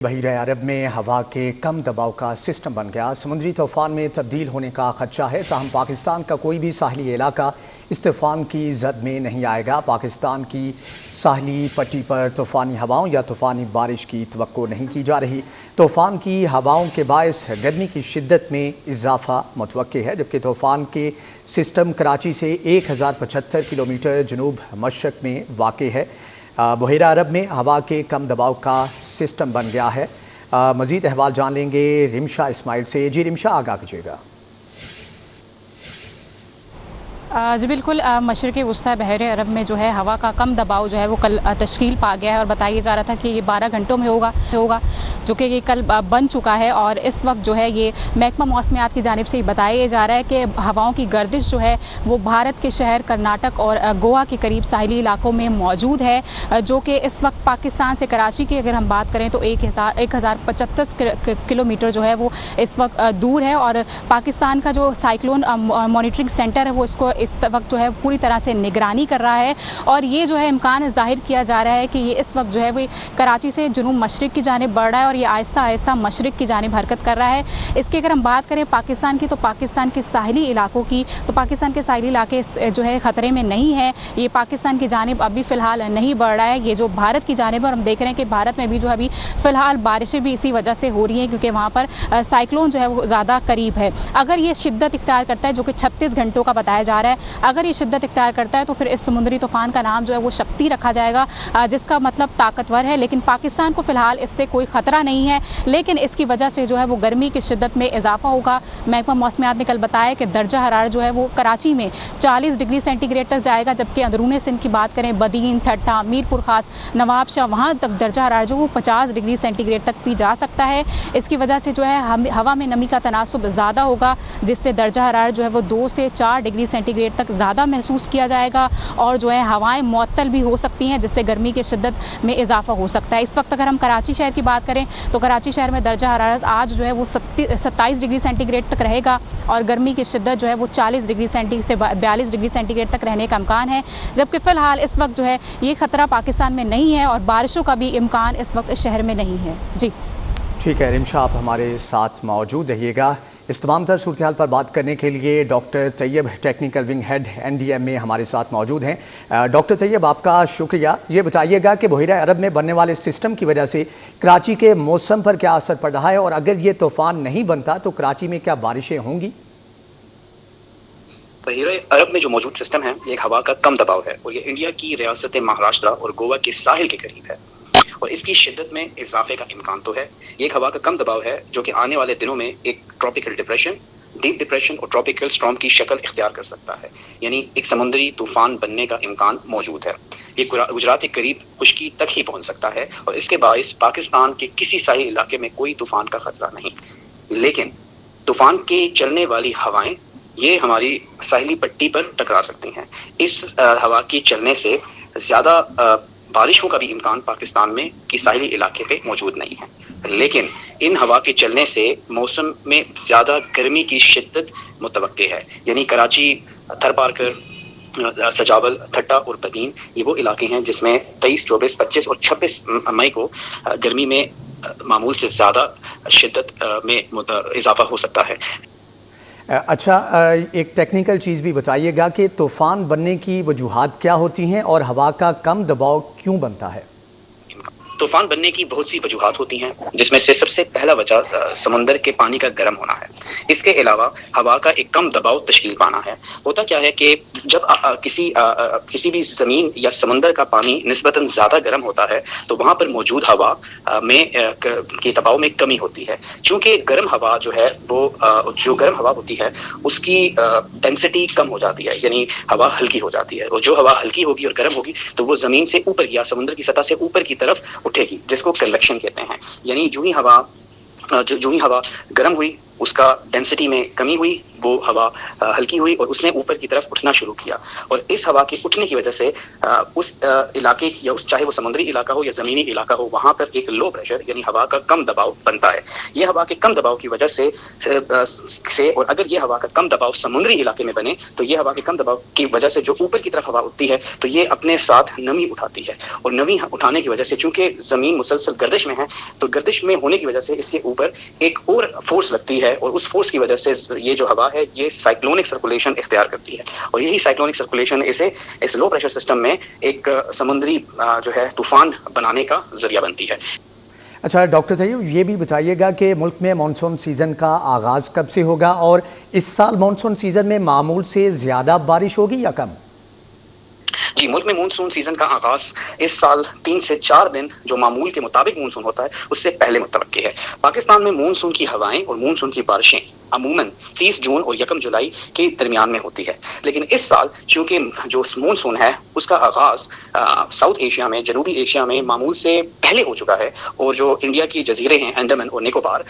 बहीरे अरब में हवा के कम दबाव का सिस्टम बन गया। समुद्री तूफान में तब्दील होने का खदशा है। ताहम पाकिस्तान का कोई भी साहली इलाका इस तूफान की जद में नहीं आएगा। पाकिस्तान की साहली पट्टी पर तूफ़ानी हवाओं या तूफ़ानी बारिश की तवक्को नहीं की जा रही। तूफ़ान की हवाओं के बायस गर्मी की शिद्दत में इजाफा मुतवक्के है, जबकि तूफ़ान के सिस्टम कराची से 1075 किलोमीटर जनूब मशरक़ में वाक़ है। बहीरे अरब में हवा के कम दबाव का सिस्टम बन गया है। मज़ीद अहवाल जान लेंगे रिमशा इस्माइल से। जी रिमशा, आगाह कीजिएगा। जी बिल्कुल, मशरक़ी वुस्ता बहरे अरब में जो है हवा का कम दबाव जो है वो कल तश्कील पा गया है और बताया जा रहा था कि ये 12 घंटों में होगा जो कि ये कल बन चुका है। और इस वक्त जो है ये महकमा मौसमियात की जानिब से बताया जा रहा है कि हवाओं की गर्दिश जो है वो भारत के शहर कर्नाटक और गोवा के करीब साहिली इलाकों में मौजूद है, जो कि इस वक्त पाकिस्तान से कराची की अगर हम बात करें तो 1075 किलोमीटर जो है वो इस वक्त दूर है। और पाकिस्तान का जो साइक्लोन मॉनिटरिंग सेंटर है वो इसको इस वक्त जो है पूरी तरह से निगरानी कर रहा है। और ये जो है इम्कान जाहिर किया जा रहा है कि ये इस वक्त जो है वो कराची से जुनूब मशरिक की जानिब बढ़ रहा है और ये आहिस्ता आहिस्ता मशरिक की जानिब हरकत कर रहा है। इसकी अगर हम बात करें पाकिस्तान की, तो पाकिस्तान के साहिली इलाकों की, तो पाकिस्तान के साहिली इलाके जो है खतरे में नहीं है। ये पाकिस्तान की जानिब अभी फ़िलहाल नहीं बढ़ रहा है, ये जो भारत की जानिब है। और हम देख रहे हैं कि भारत में भी जो अभी फ़िलहाल बारिशें भी इसी वजह से हो रही हैं क्योंकि वहाँ पर साइक्लोन जो है वो ज़्यादा करीब है। अगर ये शिद्दत इख्तियार करता है, जो कि 36 घंटों का बताया जा रहा है, अगर ये शिद्दत इख्तियार करता है तो फिर इस समुद्री तूफान का नाम जो है वो शक्ति रखा जाएगा, जिसका मतलब ताकतवर है। लेकिन पाकिस्तान को फिलहाल इससे कोई खतरा नहीं है, लेकिन इसकी वजह से जो है वो गर्मी की शिद्दत में इजाफा होगा। महकमा मौसमियात ने कल बताया कि दर्जा हरारत जो है वो कराची में 40 डिग्री सेंटीग्रेड तक जाएगा, जबकि अंदरूनी सिंध की बात करें बदीन, ठट्टा, मीरपुर खास, नवाबशाह, वहाँ तक दर्जा हरारत जो वो 50 डिग्री सेंटीग्रेड तक भी जा सकता है। इसकी वजह से जो है हवा में नमी का तनासुब ज़्यादा होगा, जिससे दर्जा हरारत जो है वो 2 से 4 डिग्री सेंटीग्रेड तक ज़्यादा महसूस किया जाएगा। और जो है हवाएं मुअत्तल भी हो सकती हैं, जिससे गर्मी की शिद्दत में इजाफा हो सकता है। इस वक्त अगर हम कराची शहर की बात करें तो कराची शहर में दर्जा हरारत आज जो है वो 27 डिग्री सेंटीग्रेड तक रहेगा और गर्मी की शिद्दत जो है वो 40 डिग्री सेंटीग्रेड से 42 डिग्री सेंटीग्रेड तक रहने का इम्कान है। जबकि फिलहाल इस वक्त जो है ये खतरा पाकिस्तान में नहीं है और बारिशों का भी इम्कान इस वक्त इस शहर में नहीं है। जी ठीक है रिमशा, आप हमारे साथ मौजूद रहिएगा। इस तमाम तर सूरत हाल पर बात करने के लिए doctor Tayyab, technical wing head NDM में हमारे साथ मौजूद हैं। डॉक्टर तैयब, आपका शुक्रिया। ये बताइएगा कि बहीरे अरब में बनने वाले सिस्टम की वजह से कराची के मौसम पर क्या असर पड़ रहा है, और अगर ये तूफ़ान नहीं बनता तो कराची में क्या बारिशें होंगी? बहीरे अरब में जो मौजूद सिस्टम है ये एक हवा का कम दबाव है और ये इंडिया की रियासत महाराष्ट्र और गोवा के साहिल के करीब है और इसकी शिद्दत में इजाफे का इम्कान तो है। ये एक हवा का कम दबाव है जो कि आने वाले दिनों में एक ट्रॉपिकल डिप्रेशन, डीप डिप्रेशन और ट्रॉपिकल स्टॉर्म की शक्ल इख्तियार कर सकता है, यानी एक समुद्री तूफान बनने का इम्कान मौजूद है। ये गुजरात के करीब खुश्की तक ही पहुंच सकता है और इसके बायस पाकिस्तान के किसी साहिल इलाके में कोई तूफान का खतरा नहीं। लेकिन तूफान के चलने वाली हवाएं ये हमारी साहिली पट्टी पर टकरा सकती हैं। इस हवा के चलने से ज्यादा बारिशों का भी इम्कान पाकिस्तान में की साहिली इलाके पे मौजूद नहीं है। लेकिन इन हवा के चलने से मौसम में ज्यादा गर्मी की शिद्दत मुतवक्के है, यानी कराची, थरपारकर, सजावल, ठट्टा और बदीन ये वो इलाके हैं जिसमें 23, 24, 25 और 26 मई को गर्मी में मामूल से ज्यादा शिद्दत में इजाफा हो सकता है। अच्छा, एक टेक्निकल चीज़ भी बताइएगा कि तूफ़ान बनने की वजूहात क्या होती हैं और हवा का कम दबाव क्यों बनता है? तूफान बनने की बहुत सी वजूहात होती हैं, जिसमें से सबसे पहला वजह समंदर के पानी का गर्म होना है। इसके अलावा हवा का एक कम दबाव तश्कील पाना है। होता क्या है कि जब किसी भी ज़मीन या समंदर का पानी निस्बतन ज़्यादा गर्म होता है तो वहाँ पर मौजूद हवा में के दबाव में कमी होती है। चूँकि गर्म हवा जो है वो जो गर्म हवा होती है उसकी डेंसिटी कम हो जाती है, यानी हवा हल्की हो जाती है। और जो हवा हल्की होगी और गर्म होगी तो वो ज़मीन से ऊपर या समुद्र की सतह से ऊपर की तरफ उठेगी, जिसको कन्वेक्शन कहते हैं। यानी जो ही हवा गर्म हुई उसका डेंसिटी में कमी हुई, وہ ہوا ہلکی ہوئی اور اس نے اوپر کی طرف اٹھنا شروع کیا، اور اس ہوا کے اٹھنے کی وجہ سے اس علاقے یا اس چاہے وہ سمندری علاقہ ہو یا زمینی علاقہ ہو، وہاں پر ایک لو پریشر یعنی ہوا کا کم دباؤ بنتا ہے۔ یہ ہوا کے کم دباؤ کی وجہ سے اور اگر یہ ہوا کا کم دباؤ سمندری علاقے میں بنے تو یہ ہوا کے کم دباؤ کی وجہ سے جو اوپر کی طرف ہوا اٹھتی ہے تو یہ اپنے ساتھ نمی اٹھاتی ہے، اور نمی اٹھانے کی وجہ سے چونکہ زمین مسلسل گردش میں ہے تو گردش میں ہونے کی وجہ سے اس کے اوپر ایک اور فورس لگتی ہے، اور اس فورس کی وجہ سے یہ جو ہوا ہے یہ سائیکلونک سرکولیشن اختیار کرتی ہے، اور یہی سائیکلونک سرکولیشن اسے اس لو پریشر سسٹم میں ایک سمندری جو ہے طوفان بنانے کا ذریعہ بنتی ہے۔ اچھا ڈاکٹر طیب، یہ بھی بتائیے گا کہ ملک میں مانسون سیزن کا آغاز کب سے ہوگا، اور اس سال مانسون سیزن میں معمول سے زیادہ بارش ہوگی یا کم؟ جی، ملک میں مونسون سیزن کا آغاز اس سال 3 سے 4 دن جو معمول کے مطابق مونسون ہوتا ہے اس سے پہلے متوقع ہے۔ پاکستان میں مونسون کی ہوائیں اور مونسون کی بارشیں عموماً 30 جون اور 1 جولائی کے درمیان میں ہوتی ہے، لیکن اس سال چونکہ جو مونسون ہے اس کا آغاز ساؤتھ ایشیا میں، جنوبی ایشیا میں معمول سے پہلے ہو چکا ہے، اور جو انڈیا کی جزیرے ہیں انڈمان اور نکوبار،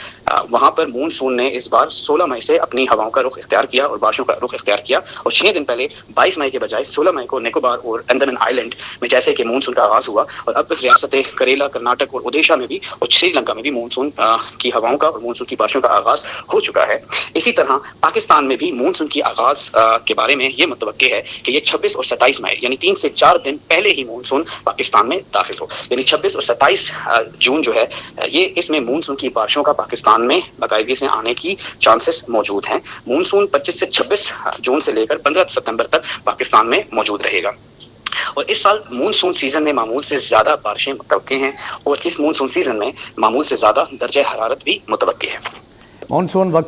وہاں پر مونسون نے اس بار 16 مئی سے اپنی ہواؤں کا رخ اختیار کیا اور بارشوں کا رخ اختیار کیا، اور 6 دن پہلے 22 مئی کے بجائے 16 مئی کو نکوبار اور انڈمان آئیلینڈ میں جیسے کہ مونسون کا آغاز ہوا، اور اب ریاستیں کریلا، کرناٹک اور اڈیشہ میں بھی اور سری لنکا میں بھی مونسون کی ہواؤں کا اور مونسون کی بارشوں کا آغاز ہو چکا ہے۔ اسی طرح پاکستان میں بھی مونسون کی آغاز کے بارے میں یہ متوقع ہے کہ یہ 26 اور 27 مئی یعنی 3 سے 4 دن پہلے ہی مونسون پاکستان میں داخل ہو، یعنی 26 اور 27 جون جو ہے یہ اس میں مونسون کی بارشوں کا پاکستان میں باقاعدگی سے آنے کی چانسز موجود ہیں۔ مونسون 25 سے 26 جون سے لے کر 15 ستمبر تک پاکستان میں موجود رہے گا، اور اس سال مونسون سیزن میں معمول سے زیادہ بارشیں متوقع ہیں، اور اس مونسون سیزن میں معمول سے زیادہ درجہ حرارت بھی متوقع ہے۔ مانسون وقت